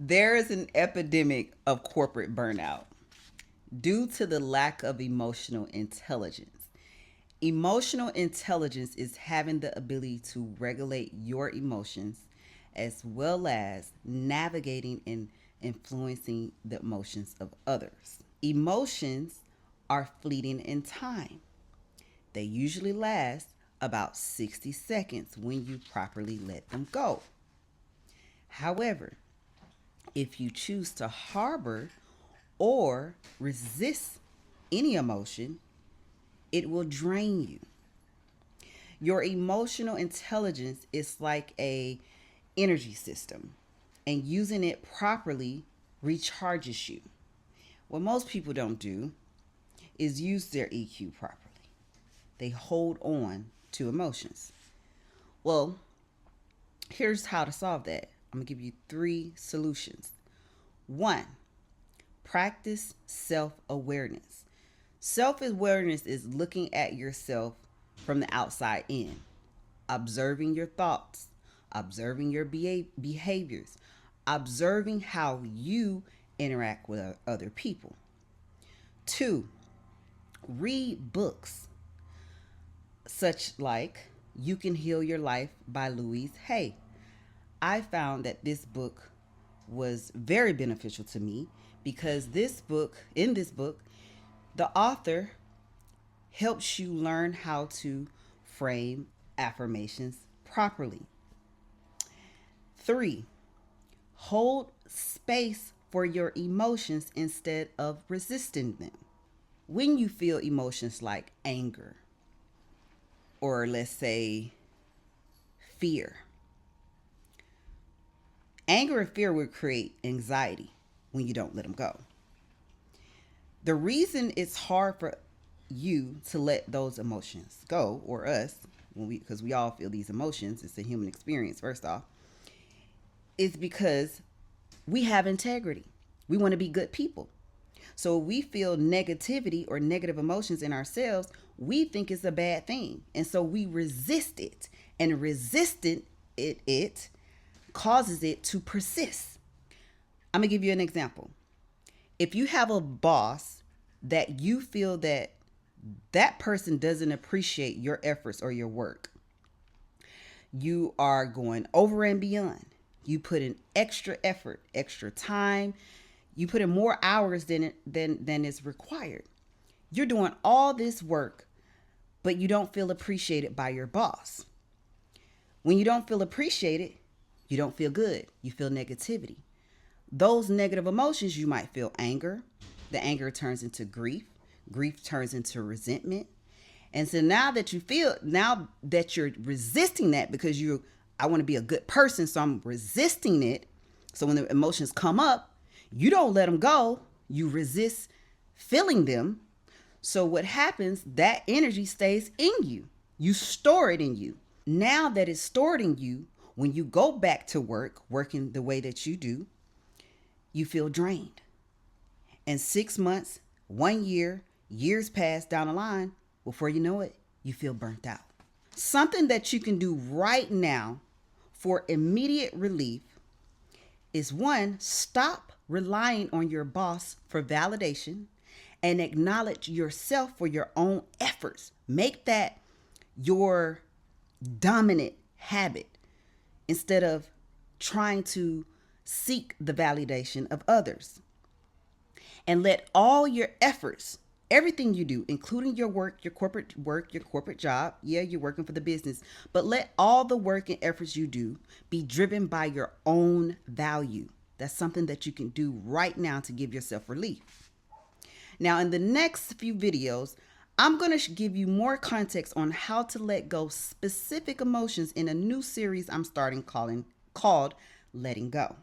There is an epidemic of corporate burnout due to the lack of emotional intelligence. Emotional intelligence is having the ability to regulate your emotions as well as navigating and influencing the emotions of others. Emotions are fleeting in time. They usually last about 60 seconds when you properly let them go. However, if you choose to harbor or resist any emotion, it will drain you. Your emotional intelligence is like a energy system, and using it properly recharges you. What most people don't do is use their EQ properly. They hold on to emotions. Well, here's how to solve that. I'm going to give you 3 solutions. 1, practice self awareness. Self awareness is looking at yourself from the outside in, observing your thoughts, observing your behaviors, observing how you interact with other people. 2, read books such like You Can Heal Your Life by Louise Hay. I found that this book was very beneficial to me because in this book, the author helps you learn how to frame affirmations properly. 3, hold space for your emotions instead of resisting them. When you feel emotions like anger, or let's say fear, anger and fear will create anxiety when you don't let them go. The reason it's hard for you to let those emotions go, or us, because we all feel these emotions, it's a human experience, first off, is because we have integrity. We want to be good people. So if we feel negativity or negative emotions in ourselves, we think it's a bad thing. And so we resist it. And resisting it causes it to persist. I'm going to give you an example. If you have a boss that you feel that person doesn't appreciate your efforts or your work, you are going over and beyond. You put in extra effort, extra time. You put in more hours than is required. You're doing all this work, but you don't feel appreciated by your boss. When you don't feel appreciated, you don't feel good. You feel negativity. Those negative emotions, you might feel anger. The anger turns into grief. Grief turns into resentment. And so now that you're resisting that because I want to be a good person, so I'm resisting it. So when the emotions come up, you don't let them go. You resist feeling them. So what happens, that energy stays in you. You store it in you. Now that it's stored in you, when you go back to work, working the way that you do, you feel drained. And 6 months, 1 year, years pass down the line, before you know it, you feel burnt out. Something that you can do right now for immediate relief is 1, stop relying on your boss for validation and acknowledge yourself for your own efforts. Make that your dominant habit instead of trying to seek the validation of others. And let all your efforts, everything you do, including your work, your corporate job, yeah, you're working for the business, but let all the work and efforts you do be driven by your own value. That's something that you can do right now to give yourself relief. Now, in the next few videos, I'm going to give you more context on how to let go specific emotions in a new series I'm starting called Letting Go.